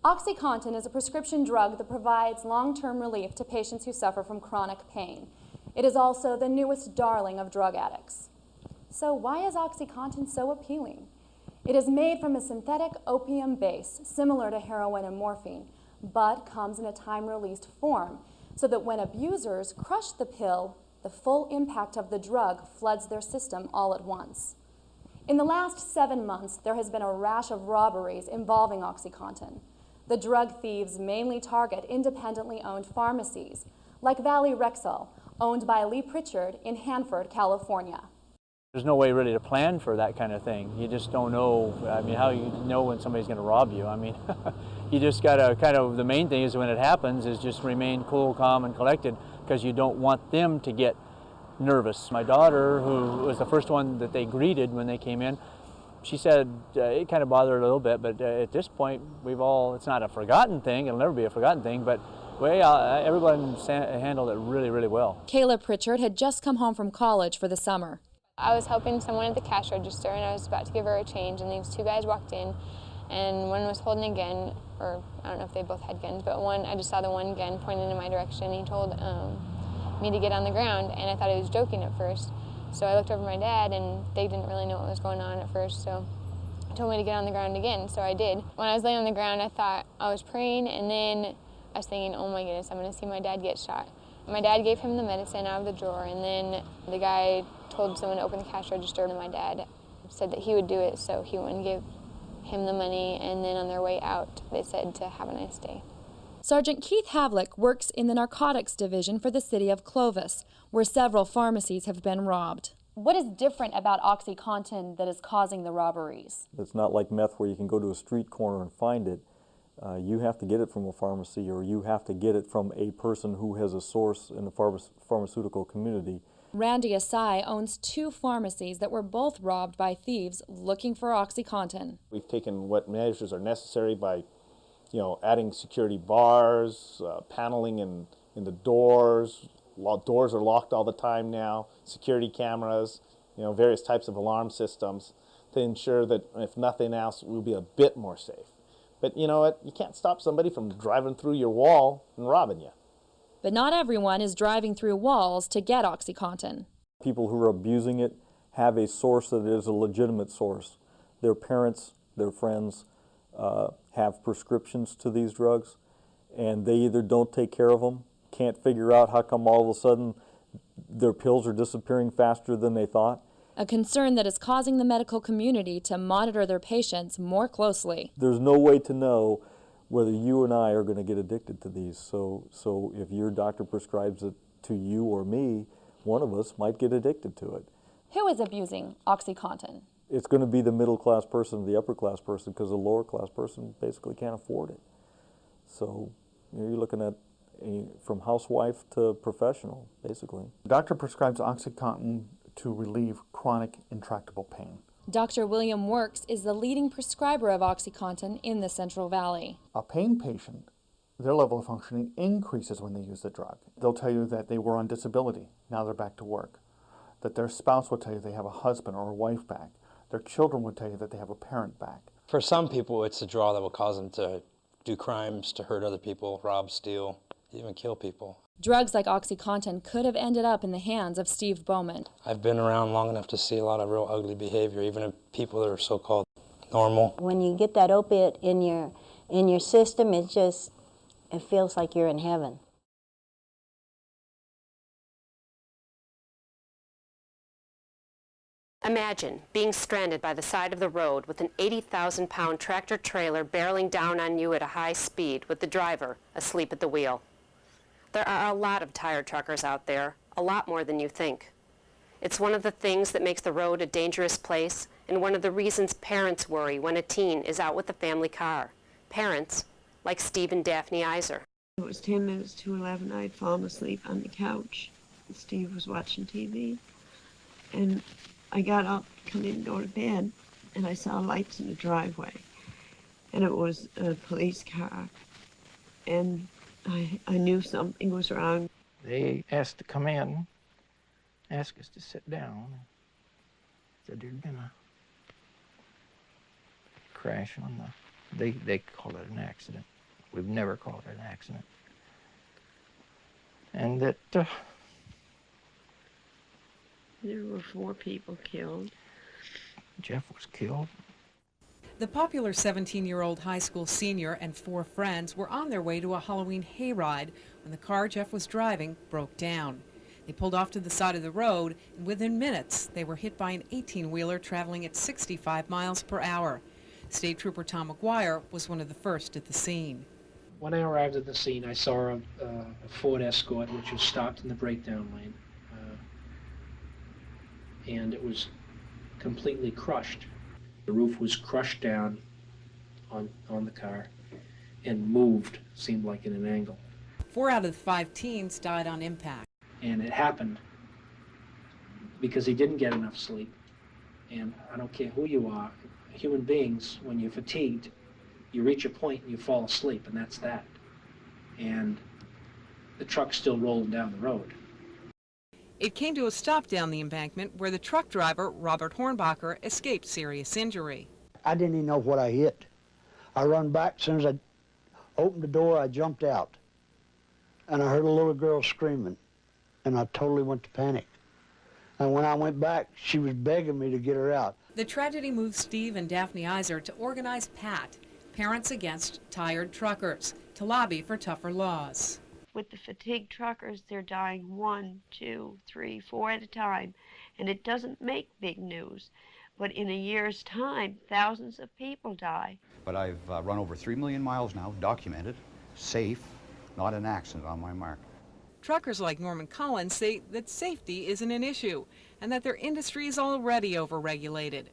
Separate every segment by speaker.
Speaker 1: OxyContin is a prescription drug that provides long-term relief to patients who suffer from chronic pain. It is also the newest darling of drug addicts. So why is OxyContin so appealing? It is made from a synthetic opium base, similar to heroin and morphine, but comes in a time-released form, so that when abusers crush the pill, the full impact of the drug floods their system all at once. In the last 7 months, there has been a rash of robberies involving OxyContin. The drug thieves mainly target independently owned pharmacies, like Valley Rexall, owned by Lee Pritchard in Hanford, California.
Speaker 2: There's no way really to plan for that kind of thing. You just don't know, I mean, how you know when somebody's going to rob you. I mean, you just got to kind of, the main thing is when it happens is just remain cool, calm, and collected, because you don't want them to get nervous. My daughter, who was the first one that they greeted when they came in, she said it kind of bothered her a little bit, but at this point, it's not a forgotten thing, it'll never be a forgotten thing, but everyone handled it really, really well.
Speaker 1: Kayla Pritchard had just come home from college for the summer.
Speaker 3: I was helping someone at the cash register, and I was about to give her a change, and these two guys walked in, and one was holding a gun, or I don't know if they both had guns, but I just saw the one gun pointed in my direction. He told me to get on the ground, and I thought he was joking at first. So I looked over at my dad, and they didn't really know what was going on at first, so he told me to get on the ground again, so I did. When I was laying on the ground, I thought I was praying, and then I was thinking, oh my goodness, I'm going to see my dad get shot. My dad gave him the medicine out of the drawer, and then the guy told someone to open the cash register, and my dad said that he would do it so he wouldn't give him the money, and then on their way out, they said to have a nice day.
Speaker 1: Sergeant Keith Havlick works in the narcotics division for the city of Clovis, where several pharmacies have been robbed. What is different about OxyContin that is causing the robberies?
Speaker 4: It's not like meth where you can go to a street corner and find it. You have to get it from a pharmacy, or you have to get it from a person who has a source in the pharmaceutical community.
Speaker 1: Randy Asai owns 2 pharmacies that were both robbed by thieves looking for OxyContin.
Speaker 5: We've taken what measures are necessary by adding security bars, paneling in the doors. Doors are locked all the time now, security cameras, various types of alarm systems to ensure that, if nothing else, we'll be a bit more safe. But you know what? You can't stop somebody from driving through your wall and robbing you.
Speaker 1: But not everyone is driving through walls to get OxyContin.
Speaker 4: People who are abusing it have a source that is a legitimate source. Their parents, their friends have prescriptions to these drugs, and they either don't take care of them, can't figure out how come all of a sudden their pills are disappearing faster than they thought.
Speaker 1: A concern that is causing the medical community to monitor their patients more closely.
Speaker 4: There's no way to know whether you and I are going to get addicted to these. So if your doctor prescribes it to you or me, one of us might get addicted to it.
Speaker 1: Who is abusing OxyContin?
Speaker 4: It's going to be the middle class person, the upper class person, because the lower class person basically can't afford it. So you're looking at from housewife to professional, basically.
Speaker 6: The doctor prescribes OxyContin to relieve chronic intractable pain.
Speaker 1: Dr. William Works is the leading prescriber of OxyContin in the Central Valley.
Speaker 6: A pain patient, their level of functioning increases when they use the drug. They'll tell you that they were on disability, now they're back to work. That their spouse will tell you they have a husband or a wife back. Their children would tell you that they have a parent back.
Speaker 7: For some people, it's a draw that will cause them to do crimes, to hurt other people, rob, steal, even kill people.
Speaker 1: Drugs like OxyContin could have ended up in the hands of Steve Bowman.
Speaker 7: I've been around long enough to see a lot of real ugly behavior, even in people that are so-called normal.
Speaker 8: When you get that opiate in your system, it feels like you're in heaven.
Speaker 9: Imagine being stranded by the side of the road with an 80,000-pound tractor trailer barreling down on you at a high speed with the driver asleep at the wheel. There are a lot of tired truckers out there, a lot more than you think. It's one of the things that makes the road a dangerous place, and one of the reasons parents worry when a teen is out with the family car. Parents like Steve and Daphne Iser.
Speaker 10: It was 10 minutes to 11. I'd fallen asleep on the couch. Steve was watching TV, and I got up, come in, go to bed, and I saw lights in the driveway, and it was a police car, and I knew something was wrong.
Speaker 11: They asked to come in, asked us to sit down, said there'd been a crash on they called it an accident. we've never called it an accident. And that
Speaker 10: There were 4 people killed.
Speaker 11: Jeff was killed.
Speaker 12: The popular 17-year-old high school senior and 4 friends were on their way to a Halloween hayride when the car Jeff was driving broke down. They pulled off to the side of the road, and within minutes, they were hit by an 18-wheeler traveling at 65 miles per hour. State Trooper Tom McGuire was one of the first at the scene.
Speaker 13: When I arrived at the scene, I saw a Ford Escort, which was stopped in the breakdown lane, and it was completely crushed. The roof was crushed down on the car and moved, seemed like in an angle.
Speaker 12: 4 out of the 5 teens died on impact.
Speaker 13: And it happened because he didn't get enough sleep. And I don't care who you are, human beings, when you're fatigued, you reach a point and you fall asleep, and that's that. And the truck's still rolling down the road.
Speaker 12: It came to a stop down the embankment where the truck driver, Robert Hornbacher, escaped serious injury.
Speaker 14: I didn't even know what I hit. I run back. As soon as I opened the door, I jumped out. And I heard a little girl screaming, and I totally went to panic. And when I went back, she was begging me to get her out.
Speaker 12: The tragedy moved Steve and Daphne Iser to organize PAT, Parents Against Tired Truckers, to lobby for tougher laws.
Speaker 10: With the fatigued truckers, they're dying 1, 2, 3, 4 at a time, and it doesn't make big news. But in a year's time, thousands of people die.
Speaker 15: But I've run over 3 million miles now, documented, safe, not an accident on my mark.
Speaker 12: Truckers like Norman Collins say that safety isn't an issue and that their industry is already overregulated.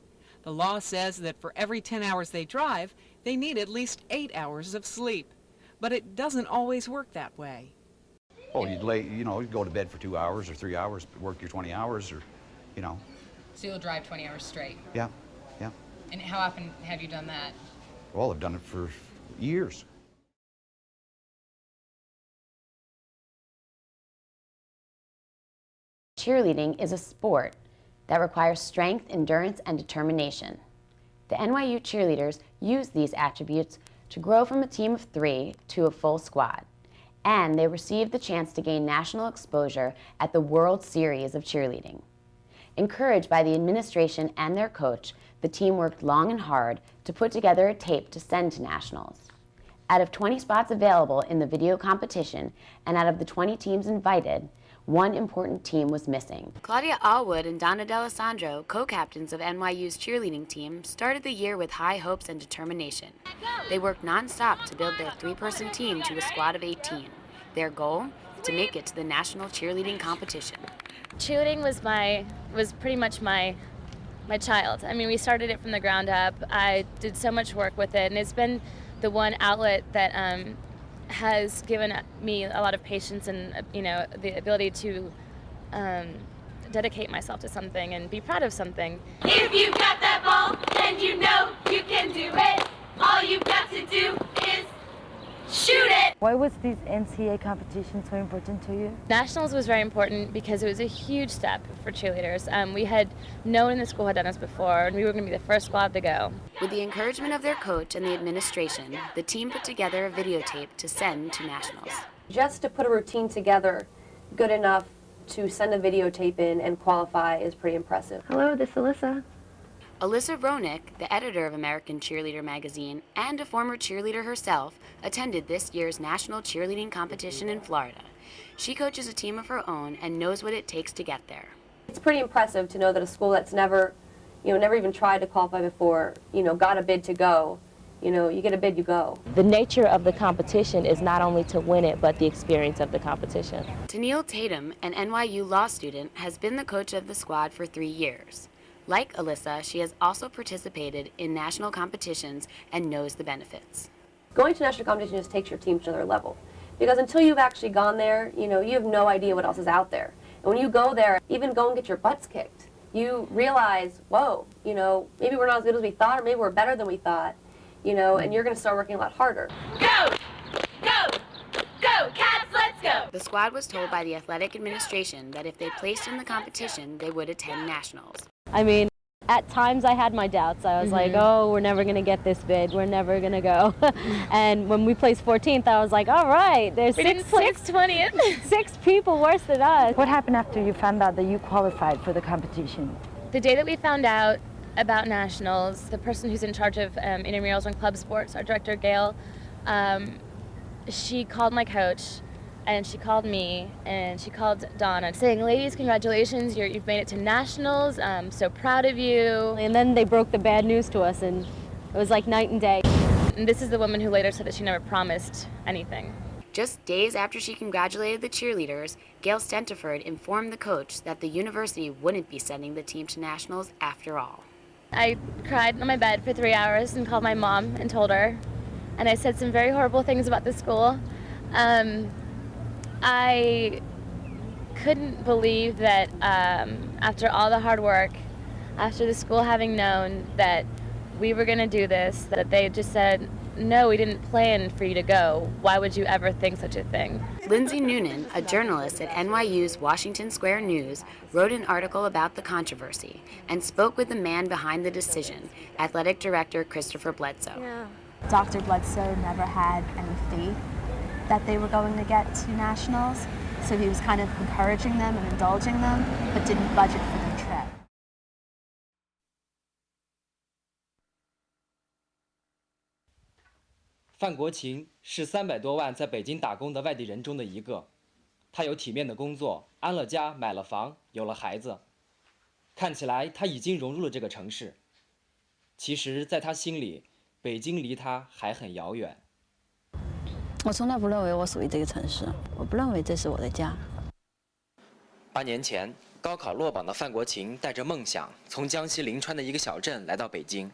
Speaker 12: The law says that for every 10 hours they drive, they need at least 8 hours of sleep. But it doesn't always work that way.
Speaker 15: Oh, you'd go to bed for 2 hours or 3 hours, work your 20 hours, or,
Speaker 16: So you'll drive 20 hours straight?
Speaker 15: Yeah.
Speaker 16: And how often have you done that?
Speaker 15: Well, I've done it for years.
Speaker 17: Cheerleading is a sport that requires strength, endurance, and determination. The NYU cheerleaders use these attributes to grow from a team of 3 to a full squad, and they received the chance to gain national exposure at the World Series of Cheerleading. Encouraged by the administration and their coach, the team worked long and hard to put together a tape to send to nationals. Out of 20 spots available in the video competition, and out of the 20 teams invited, one important team was missing.
Speaker 18: Claudia Allwood and Donna D'Alessandro, co-captains of NYU's cheerleading team, started the year with high hopes and determination. They worked non-stop to build their 3-person team to a squad of 18. Their goal? To make it to the national cheerleading competition.
Speaker 19: Cheerleading was pretty much my child. I mean, we started it from the ground up. I did so much work with it, and it's been the one outlet that has given me a lot of patience and the ability to dedicate myself to something and be proud of something.
Speaker 20: If you've got that ball, then you know you can do it. All you've got to do is shoot it.
Speaker 21: Why was this NCAA competition so important to you?
Speaker 19: Nationals was very important because it was a huge step for cheerleaders. No one in the school had done this before, and we were going to be the first squad to go.
Speaker 18: With the encouragement of their coach and the administration, the team put together a videotape to send to nationals.
Speaker 22: Just to put a routine together good enough to send a videotape in and qualify is pretty impressive.
Speaker 21: Hello, this is Alyssa.
Speaker 18: Alyssa Ronick, the editor of American Cheerleader magazine and a former cheerleader herself, attended this year's national cheerleading competition in Florida. She coaches a team of her own and knows what it takes to get there.
Speaker 22: It's pretty impressive to know that a school that's never even tried to qualify before, got a bid to go. You get a bid, you go.
Speaker 23: The nature of the competition is not only to win it, but the experience of the competition.
Speaker 18: Tennille Tatum, an NYU law student, has been the coach of the squad for 3 years. Like Alyssa, she has also participated in national competitions and knows the benefits.
Speaker 22: Going to national competition just takes your team to another level. Because until you've actually gone there, you have no idea what else is out there. And when you go there, even go and get your butts kicked, you realize, whoa, maybe we're not as good as we thought, or maybe we're better than we thought, and you're going to start working a lot harder.
Speaker 20: Go! Go! Go, Cats, let's go!
Speaker 18: The squad was told by the athletic administration that if they placed in the competition, they would attend nationals.
Speaker 23: I mean, At times I had my doubts. I was like, oh, we're never going to get this bid. We're never going to go. And when we placed 14th, I was like, all right, there's
Speaker 19: We didn't place 20th.
Speaker 23: 6 people worse than us.
Speaker 21: What happened after you found out that you qualified for the competition?
Speaker 19: The day that we found out about nationals, the person who's in charge of intramurals and club sports, our director Gail, she called my coach, and she called me, and she called Donna, saying, "Ladies, congratulations! You've made it to nationals. I'm so proud of you."
Speaker 23: And then they broke the bad news to us, and it was like night and day.
Speaker 19: And this is the woman who later said that she never promised anything.
Speaker 18: Just days after she congratulated the cheerleaders, Gail Stentiford informed the coach that the university wouldn't be sending the team to nationals after all.
Speaker 19: I cried on my bed for 3 hours and called my mom and told her. And I said some very horrible things about the school. I couldn't believe that after all the hard work, after the school having known that we were going to do this, that they just said, "No, we didn't plan for you to go. Why would you ever think such a thing?"
Speaker 18: Lindsay Noonan, a journalist at NYU's Washington Square News, wrote an article about the controversy and spoke with the man behind the decision, athletic director Christopher Bledsoe.
Speaker 2: Dr. Bledsoe never had any faith that they were going to get to nationals, so he was kind of encouraging them and indulging them, but didn't budget for their trip.
Speaker 3: 范国勤是300多万在北京打工的外地人中的一个，他有体面的工作，安了家，买了房，有了孩子，看起来他已经融入了这个城市。其实，在他心里，北京离他还很遥远。
Speaker 5: 我从来不认为我属于这个城市，我不认为这是我的家。
Speaker 3: 8年前，高考落榜的范国勤带着梦想，从江西临川的一个小镇来到北京。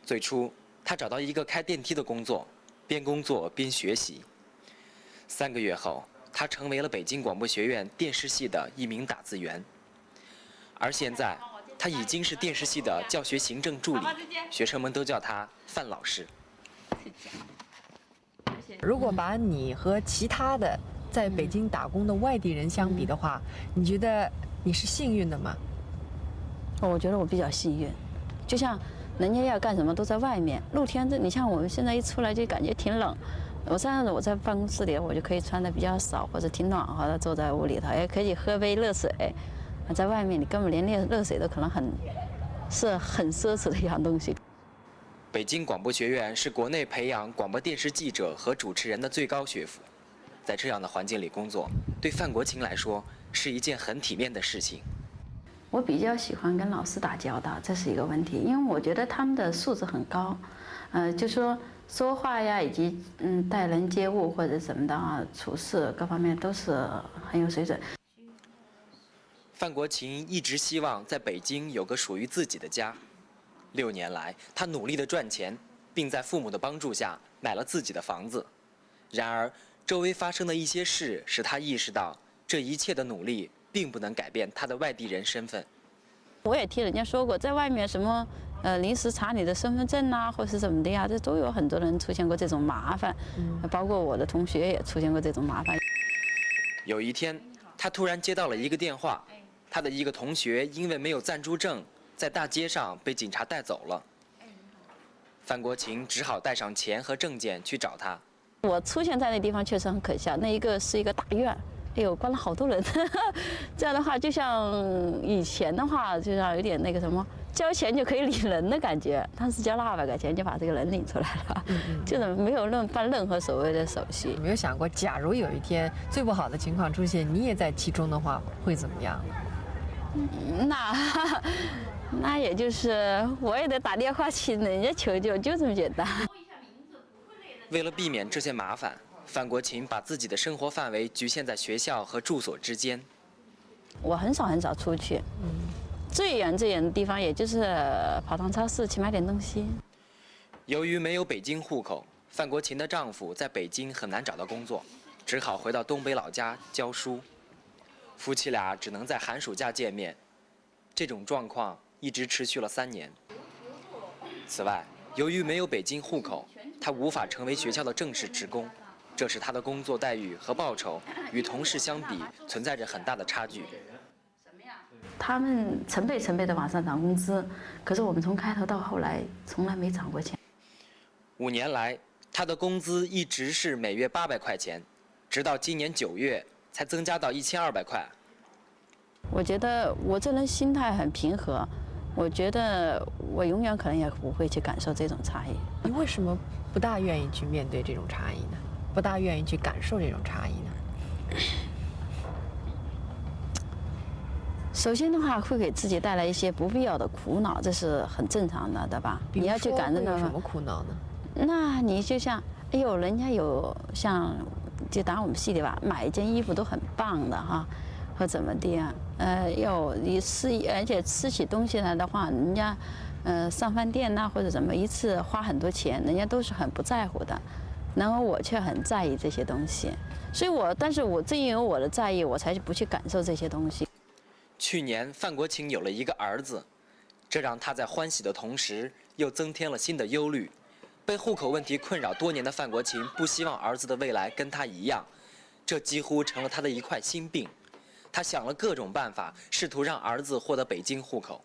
Speaker 3: 最初，他找到一个开电梯的工作。 边工作边学习。3个月后，他成为了北京广播学院电视系的一名打字员。而现在，他已经是电视系的教学行政助理，学生们都叫他范老师。
Speaker 24: 如果把你和其他的在北京打工的外地人相比的话，你觉得你是幸运的吗？
Speaker 5: 我觉得我比较幸运，就像。 人家要干什么都在外面，露天你像我们现在一出来就感觉挺冷。我在办公室里，我就可以穿的比较少，或者挺暖和的，坐在屋里头，也可以喝杯热水。在外面你根本连热水都可能很奢侈的一样东西。
Speaker 3: 北京广播学院是国内培养广播电视记者和主持人的最高学府，在这样的环境里工作，对范国勤来说是一件很体面的事情。
Speaker 5: 我比较喜欢跟老师打交道，这是一个问题，因为我觉得他们的素质很高，就说话呀，以及待人接物或者什么的啊，处事各方面都是很有水准。
Speaker 3: 范国勤一直希望在北京有个属于自己的家。6年来，他努力地赚钱，并在父母的帮助下买了自己的房子。然而，周围发生的一些事使他意识到，这一切的努力。 并不能改变他的外地人身份。
Speaker 5: 我也听人家说过，在外面什么临时查你的身份证啊，或是怎么的呀，这都有很多人出现过这种麻烦，包括我的同学也出现过这种麻烦。
Speaker 3: 有一天，他突然接到了一个电话，他的一个同学因为没有暂住证，在大街上被警察带走了。范国勤只好带上钱和证件去找他。
Speaker 5: 我出现在那地方确实很可笑，那是一个大院。 哎呦，关了好多人，这样的话，就像以前的话，就像有点那个什么，交钱就可以领人的感觉。当时交了200块钱就把这个人领出来了，就是没有办任何所谓的手续。
Speaker 24: 有没有想过，假如有一天最不好的情况出现，你也在其中的话，会怎么样？
Speaker 5: 那也就是我也得打电话请人家求救，就这么简单。
Speaker 3: 为了避免这些麻烦。 范国勤把自己的生活范围局限在学校和住所之间。
Speaker 5: 我很少出去，最远的地方也就是跑趟超市去买点东西。
Speaker 3: 由于没有北京户口，范国勤的丈夫在北京很难找到工作，只好回到东北老家教书。夫妻俩只能在寒暑假见面，这种状况一直持续了3年。此外，由于没有北京户口，他无法成为学校的正式职工。 这使他的工作待遇和报酬与同事相比存在着很大的差距。
Speaker 5: 他们成倍的往上涨工资，可是我们从开头到后来从来没涨过钱。
Speaker 3: 5年来，他的工资一直是每月800块钱，直到今年9月才增加到1200块。
Speaker 5: 我觉得我这人心态很平和，我觉得我永远可能也不会去感受这种差异。
Speaker 24: 你为什么不大愿意去面对这种差异呢？不大愿意去感受这种差异呢？
Speaker 5: 首先的话，会给自己带来一些不必要的苦恼，这是很正常的，对吧？你要去感受到
Speaker 24: 什么苦恼呢？
Speaker 5: 那你就像，哎呦，人家有像，就打我们系里吧，买一件衣服都很棒的哈，或怎么地啊？你吃，而且吃起东西来的话，人家，上饭店呐、或者怎么一次花很多钱，人家都是很不在乎的，然后我却很在意这些东西，所以但是我正因为我的在意，我才不去感受这些东西。
Speaker 3: 去年范国庆有了一个儿子，这让他在欢喜的同时，又增添了新的忧虑。被户口问题困扰多年的范国庆不希望儿子的未来跟他一样，这几乎成了他的一块心病。他想了各种办法，试图让儿子获得北京户口。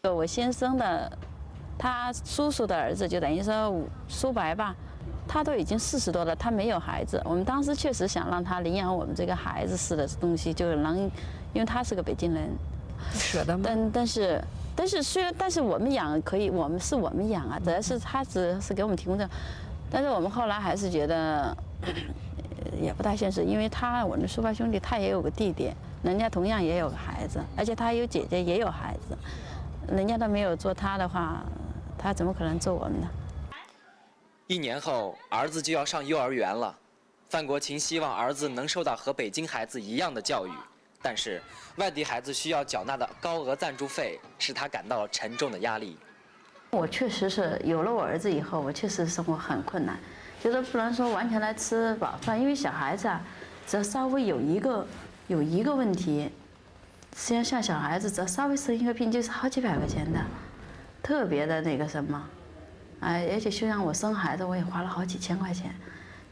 Speaker 5: 我先生的，他叔叔的儿子，就等于说苏白吧，他都已经40多了，他没有孩子。我们当时确实想让他领养我们这个孩子似的东西，就能，因为他是个北京人，
Speaker 24: 舍得吗？
Speaker 5: 但是我们养可以，我们养啊，主要是他只是给我们提供这，但是我们后来还是觉得也不大现实，因为我们苏白兄弟他也有个弟弟，人家同样也有个孩子，而且他有姐姐也有孩子，人家都没有做他的话，他怎么可能做我们呢
Speaker 3: ？1年后，儿子就要上幼儿园了，范国庆希望儿子能受到和北京孩子一样的教育。但是，外地孩子需要缴纳的高额赞助费，使他感到了沉重的压力。
Speaker 5: 我确实是有了我儿子以后，我确实生活很困难，就是不能说完全来吃饱饭，因为小孩子啊，只要稍微有一个问题，实际上像小孩子只要稍微生一个病，就是好几百块钱的，特别的那个什么，而且就像我生孩子，我也花了好几千块钱，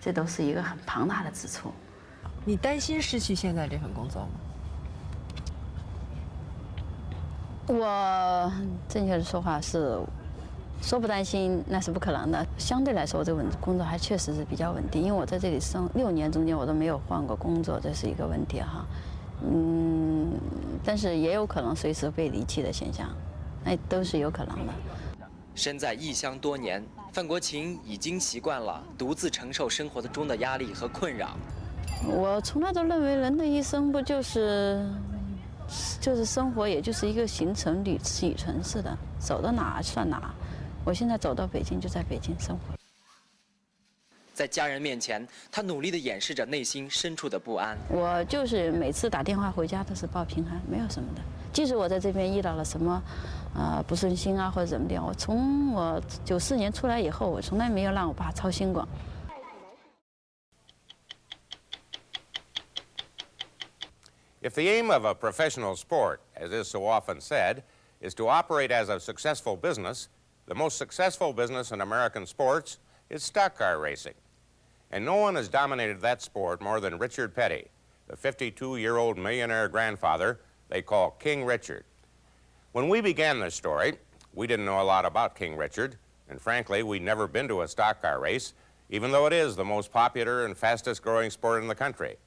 Speaker 5: 这都是一个很庞大的支出。
Speaker 24: 你担心失去现在这份工作吗？
Speaker 5: 我正确的说法是，说不担心那是不可能的。相对来说，这份工作还确实是比较稳定，因为我在这里生6年中间我都没有换过工作，这是一个问题哈。但是也有可能随时被离弃的现象，那都是有可能的。
Speaker 3: 身在异乡多年，范国庆已经习惯了独自承受生活中的压力和困扰。
Speaker 5: 我从来都认为人的一生不就是生活，也就是一个行程旅程似的，走到哪算哪。我现在走到北京就在北京生活。
Speaker 3: 在家人面前，他努力地掩饰着内心深处的不安。
Speaker 5: 我就是每次打电话回家都是报平安，没有什么的。即使我在这边遇到了什么，不顺心啊或者怎么的，从我94年出来以后，我从来没有让我爸操心过。
Speaker 1: If the aim of a professional sport, as is so often said, is to operate as a successful business, the most successful business in American sports is stock car racing. And no one has dominated that sport more than Richard Petty, the 52-year-old millionaire grandfather they call King Richard. When we began this story, we didn't know a lot about King Richard, and frankly, we'd never been to a stock car race, even though it is the most popular and fastest-growing sport in the country.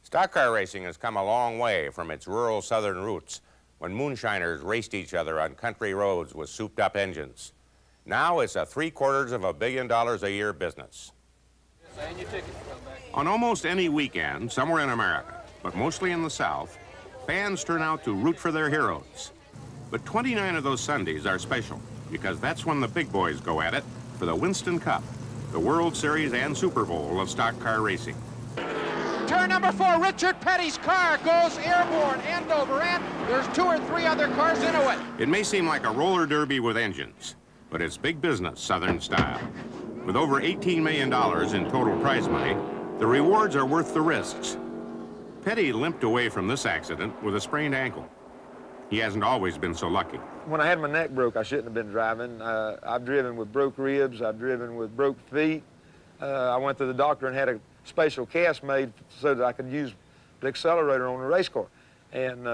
Speaker 1: Stock car racing has come a long way from its rural southern roots when moonshiners raced each other on country roads with souped-up engines. Now it's a $750 million a year business. On almost any weekend, somewhere in America, but mostly in the South, fans turn out to root for their heroes. But 29 of those Sundays are special because that's when the big boys go at it for the Winston Cup, the World Series and Super Bowl of stock car racing.
Speaker 11: Turn number 4, Richard Petty's car goes airborne, end over end. There's 2 or 3 other cars into it.
Speaker 1: It may seem like a roller derby with engines, but it's big business, Southern style. With over $18 million in total prize money, the rewards are worth the risks. Petty limped away from this accident with a sprained ankle. He hasn't always been so lucky.
Speaker 4: When I had my neck broke, I shouldn't have been driving. I've driven with broke ribs. I've driven with broke feet. I went to the doctor and had a special cast made so that I could use the accelerator on the race car. And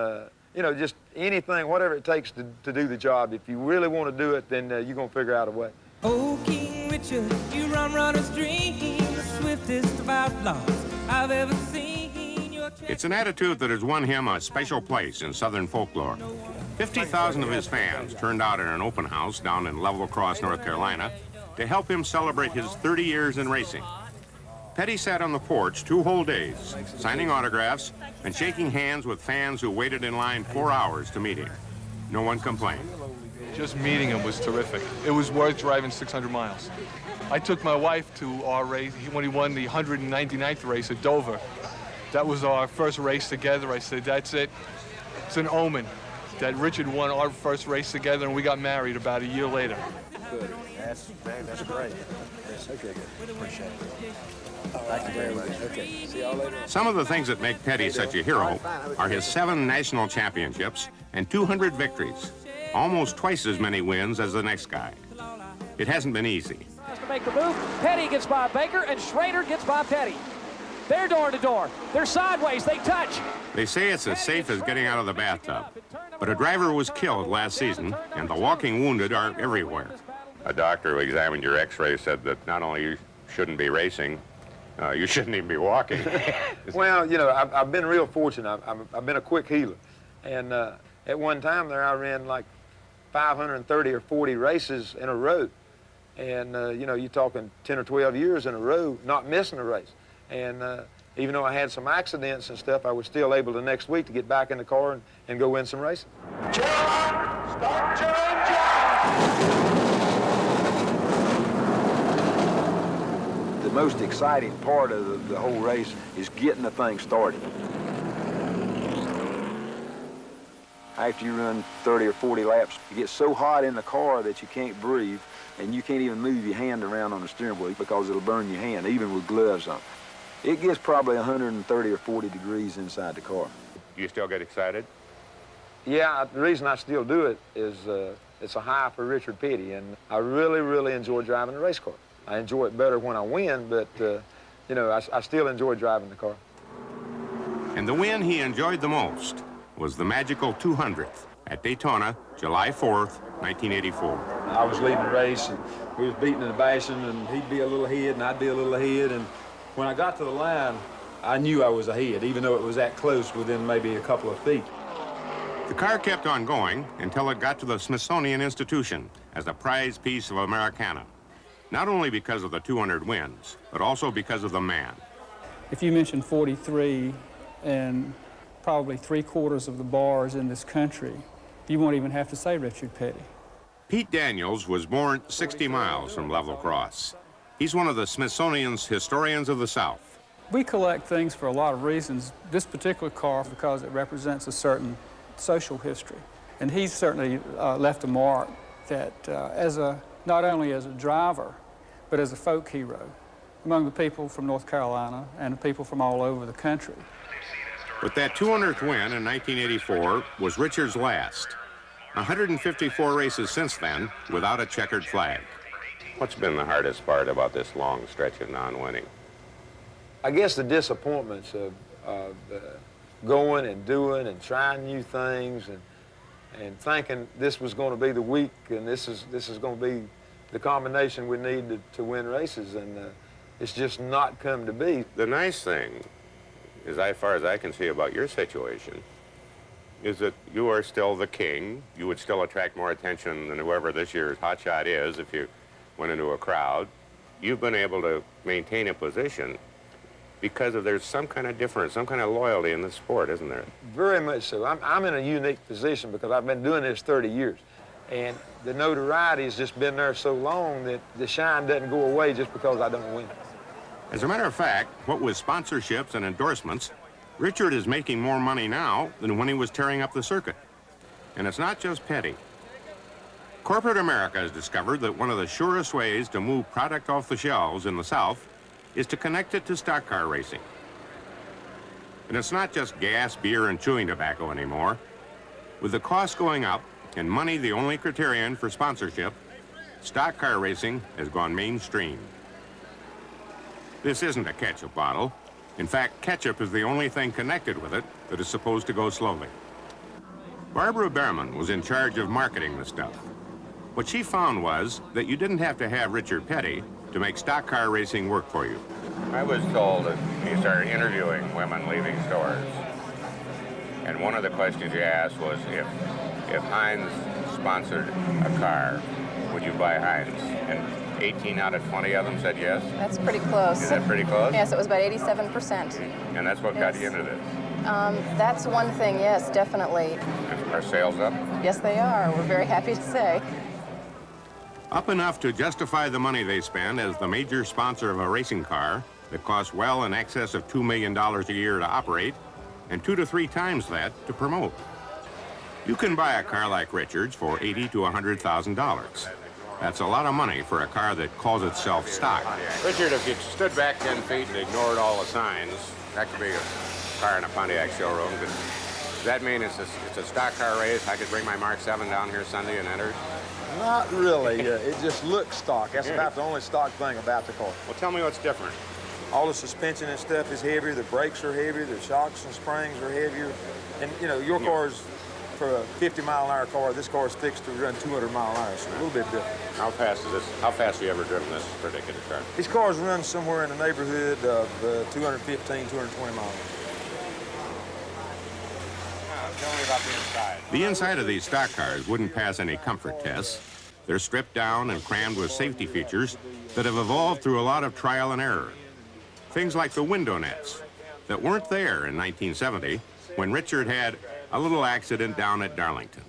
Speaker 4: you know, just anything, whatever it takes to do the job. If you really want to do it, then you're going to figure out a way.
Speaker 6: Oh, King Richard, you run runner's dream, the swiftest of outlaws I've ever seen.
Speaker 1: It's an attitude that has won him a special place in Southern folklore. 50,000 of his fans turned out in an open house down in Level Cross, North Carolina, to help him celebrate his 30 years in racing. Petty sat on the porch 2 whole days, signing autographs and shaking hands with fans who waited in line 4 hours to meet him. No one complained.
Speaker 7: Just meeting him was terrific. It was worth driving 600 miles. I took my wife to our race when he won the 199th race at Dover. That was our first race together. I said, that's it. It's an omen that Richard won our first race together, and we got married about a year later.
Speaker 8: Good. That's great. Yes, okay, good. Appreciate it. Thank you very much. Okay. See y'all later.
Speaker 1: Some of the things that make Petty such a hero are his 7 national championships and 200 victories, almost twice as many wins as the next guy. It hasn't been easy.
Speaker 11: Has to make the move. Petty gets by Baker, and Schrader gets by Petty. They're door to door. They're sideways. They touch.
Speaker 1: They say it's as safe as getting out of the bathtub. But a driver was killed last season, and the walking wounded are everywhere. A doctor who examined your x-ray said that not only you shouldn't be racing, you shouldn't even be walking.
Speaker 4: Well, you know, I've been real fortunate. I've been a quick healer. And at one time there, I ran like 530 or 40 races in a row. And, you know, you're talking 10 or 12 years in a row, not missing a race. And even though I had some accidents and stuff, I was still able the next week to get back in the car and go win some racing.
Speaker 11: Start,
Speaker 8: The most exciting part of the whole race is getting the thing started. After you run 30 or 40 laps, you get so hot in the car that you can't breathe, and you can't even move your hand around on the steering wheel because it'll burn your hand, even with gloves on. It gets probably 130 or 40 degrees inside the car.
Speaker 1: You still get excited?
Speaker 4: Yeah, the reason I still do it is it's a high for Richard Petty, and I really, really enjoy driving a race car. I enjoy it better when I win, but, you know, I still enjoy driving the car.
Speaker 1: And the win he enjoyed the most was the magical 200th at Daytona, July 4th, 1984.
Speaker 8: I was leading the race, and we was beating and bashing, and he'd be a little ahead, and I'd be a little ahead, and when I got to the line, I knew I was ahead, even though it was that close within maybe a couple of feet.
Speaker 1: The car kept on going until it got to the Smithsonian Institution as a prize piece of Americana, not only because of the 200 wins, but also because of the man.
Speaker 9: If you mention 43 and probably 3/4 of the bars in this country, you won't even have to say Richard Petty.
Speaker 1: Pete Daniels was born 60 miles from Level Cross. He's one of the Smithsonian's historians of the South.
Speaker 9: We collect things for a lot of reasons. This particular car, because it represents a certain social history. And he's certainly left a mark that not only as a driver, but as a folk hero among the people from North Carolina and the people from all over the country.
Speaker 1: But that 200th win in 1984 was Richard's last. 154 races since then without a checkered flag. What's been the hardest part about this long stretch of non-winning?
Speaker 4: I guess the disappointments of going and doing and trying new things and thinking this was going to be the week and this is going to be the combination we need to win races, and it's just not come to be.
Speaker 1: The nice thing, as far as I can see about your situation, is that you are still the king. You would still attract more attention than whoever this year's hotshot is if you went into a crowd. You've been able to maintain a position because there's some kind of difference, some kind of loyalty in the sport, isn't there?
Speaker 4: Very much so. I'm in a unique position because I've been doing this 30 years. And the notoriety has just been there so long that the shine doesn't go away just because I don't win.
Speaker 1: As a matter of fact, what with sponsorships and endorsements, Richard is making more money now than when he was tearing up the circuit. And it's not just Petty. Corporate America has discovered that one of the surest ways to move product off the shelves in the South is to connect it to stock car racing. And it's not just gas, beer, and chewing tobacco anymore. With the cost going up and money the only criterion for sponsorship, stock car racing has gone mainstream. This isn't a ketchup bottle. In fact, ketchup is the only thing connected with it that is supposed to go slowly. Barbara Behrman was in charge of marketing the stuff. What she found was that you didn't have to have Richard Petty to make stock car racing work for you. I was told that you started interviewing women leaving stores. And one of the questions you asked was if Heinz sponsored a car, would you buy Heinz? And 18 out of 20 of them said yes?
Speaker 10: That's pretty close.
Speaker 1: Is that pretty close?
Speaker 10: Yes, it was about 87%.
Speaker 1: And that's what got you into this?
Speaker 10: That's one thing, yes, definitely.
Speaker 1: Are sales up?
Speaker 10: Yes, they are. We're very happy to say.
Speaker 1: Up enough to justify the money they spend as the major sponsor of a racing car that costs well in excess of $2 million a year to operate, and 2 to 3 times that to promote. You can buy a car like Richard's for $80,000 to $100,000. That's a lot of money for a car that calls itself stock. Richard, if you stood back 10 feet and ignored all the signs, that could be a car in a Pontiac showroom. Does that mean it's a stock car race? I could bring my Mark 7 down here Sunday and enter?
Speaker 4: Not really. It just looks stock. That's about the only stock thing about the car.
Speaker 1: Well, tell me what's different.
Speaker 4: All the suspension and stuff is heavier. The brakes are heavier. The shocks and springs are heavier. And, you know, your car's, for a 50-mile-an-hour car, this car's fixed to run 200 miles an hour, so a little bit different.
Speaker 1: How fast have you ever driven this particular car?
Speaker 4: These cars run somewhere in the neighborhood of 215, 220 miles.
Speaker 1: Tell me about the inside. The inside of these stock cars wouldn't pass any comfort tests. They're stripped down and crammed with safety features that have evolved through a lot of trial and error. Things like the window nets that weren't there in 1970 when Richard had a little accident down at Darlington.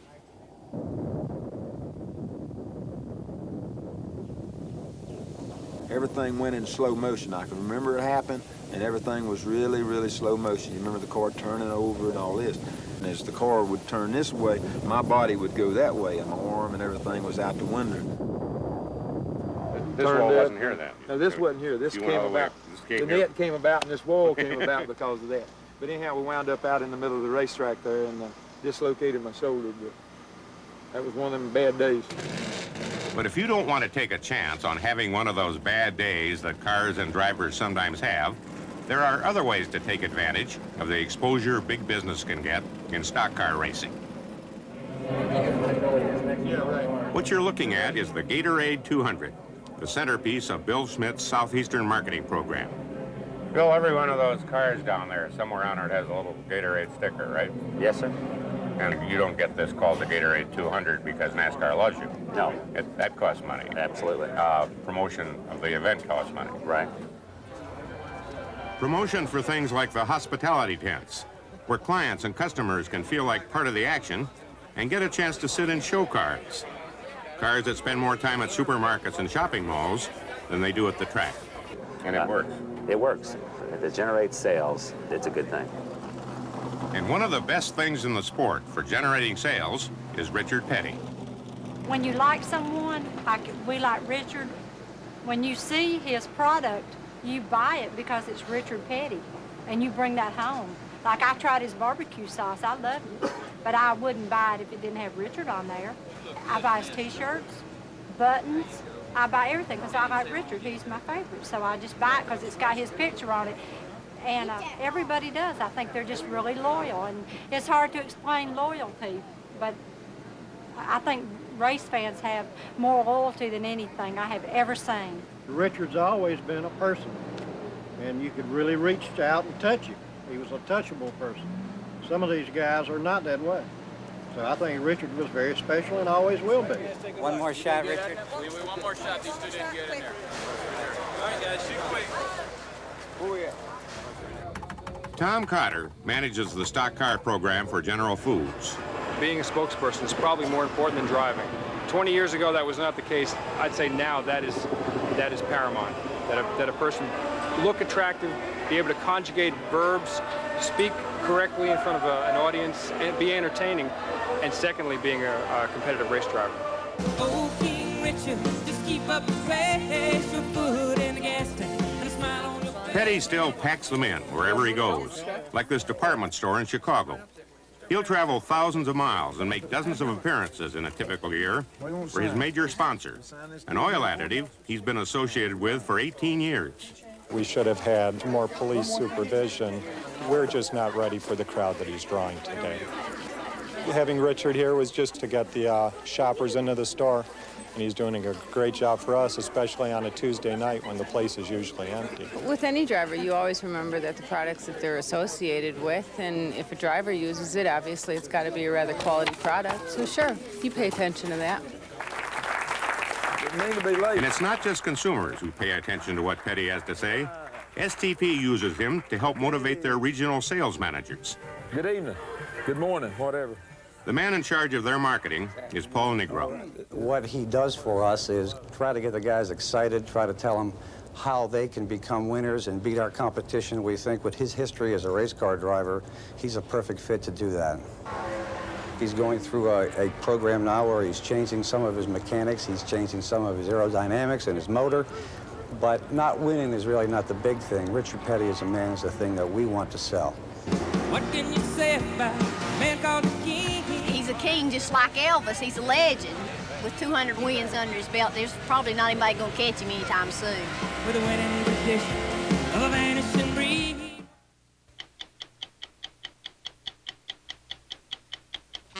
Speaker 8: Everything went in slow motion. I can remember it happened, and everything was really, really slow motion. You remember the car turning over and all this. And as the car would turn this way, my body would go that way, and my arm and everything was out the window.
Speaker 1: This wall wasn't here then?
Speaker 4: No, this wasn't here. This came about. The net came about, and this wall came about because of that. But anyhow, we wound up out in the middle of the racetrack there and dislocated my shoulder. But that was one of them bad days.
Speaker 1: But if you don't want to take a chance on having one of those bad days that cars and drivers sometimes have, there are other ways to take advantage of the exposure big business can get in stock car racing. What you're looking at is the Gatorade 200, the centerpiece of Bill Schmidt's Southeastern marketing program. Bill, every one of those cars down there, somewhere on it has a little Gatorade sticker, right?
Speaker 12: Yes, sir.
Speaker 1: And you don't get this called the Gatorade 200 because NASCAR loves you.
Speaker 12: No.
Speaker 1: That costs money.
Speaker 12: Absolutely.
Speaker 1: Promotion of the event costs money.
Speaker 12: Right.
Speaker 1: Promotion for things like the hospitality tents, where clients and customers can feel like part of the action and get a chance to sit in show cars. Cars that spend more time at supermarkets and shopping malls than they do at the track. And it works.
Speaker 12: It works. If it generates sales, it's a good thing.
Speaker 1: And one of the best things in the sport for generating sales is Richard Petty.
Speaker 13: When you like someone, like we like Richard, when you see his product, you buy it because it's Richard Petty, and you bring that home. Like I tried his barbecue sauce, I loved it, but I wouldn't buy it if it didn't have Richard on there. I buy his t-shirts, buttons, I buy everything because I like Richard. He's my favorite, so I just buy it because it's got his picture on it. And everybody does. I think they're just really loyal, and it's hard to explain loyalty, but I think race fans have more loyalty than anything I have ever seen.
Speaker 14: Richard's always been a person, and you could really reach out and touch him. He was a touchable person. Some of these guys are not that way. So I think Richard was very special and always will be.
Speaker 25: One more shot, Richard.
Speaker 26: One more shot. These two didn't get in there. All right, guys, shoot quick.
Speaker 25: Where we at?
Speaker 1: Tom Cotter manages the stock car program for General Foods.
Speaker 27: Being a spokesperson is probably more important than driving. 20 years ago, that was not the case. I'd say now that is paramount. That a person look attractive, be able to conjugate verbs, speak correctly in front of an audience, and be entertaining, and secondly, being a competitive race driver.
Speaker 6: Oh, King Richard, just keep up the pace, your foot in the gas tank, and a smile on your face.
Speaker 1: Petty still packs them in wherever he goes, like this department store in Chicago. He'll travel thousands of miles and make dozens of appearances in a typical year for his major sponsor, an oil additive he's been associated with for 18 years.
Speaker 28: We should have had more police supervision. We're just not ready for the crowd that he's drawing today. having Richard here was just to get the shoppers into the store, and he's doing a great job for us, especially on a Tuesday night when the place is usually empty.
Speaker 15: With any driver, you always remember that the products that they're associated with, and if a driver uses it, obviously it's got to be a rather quality product. So sure, you pay attention to that.
Speaker 1: And it's not just consumers who pay attention to what Petty has to say. STP uses him to help motivate their regional sales managers.
Speaker 16: Good evening, good morning, whatever.
Speaker 1: The man in charge of their marketing is Paul Negro.
Speaker 17: What he does for us is try to get the guys excited, try to tell them how they can become winners and beat our competition. We think with his history as a race car driver, he's a perfect fit to do that. He's going through a program now where he's changing some of his mechanics, he's changing some of his aerodynamics and his motor, but not winning is really not the big thing. Richard Petty as a man is the thing that we want to sell.
Speaker 6: What can you say about a man called the King?
Speaker 19: He's a king just like Elvis. He's a legend. With 200 wins under his belt, there's probably not anybody going to catch him anytime soon.
Speaker 6: With a winning tradition of a vanishing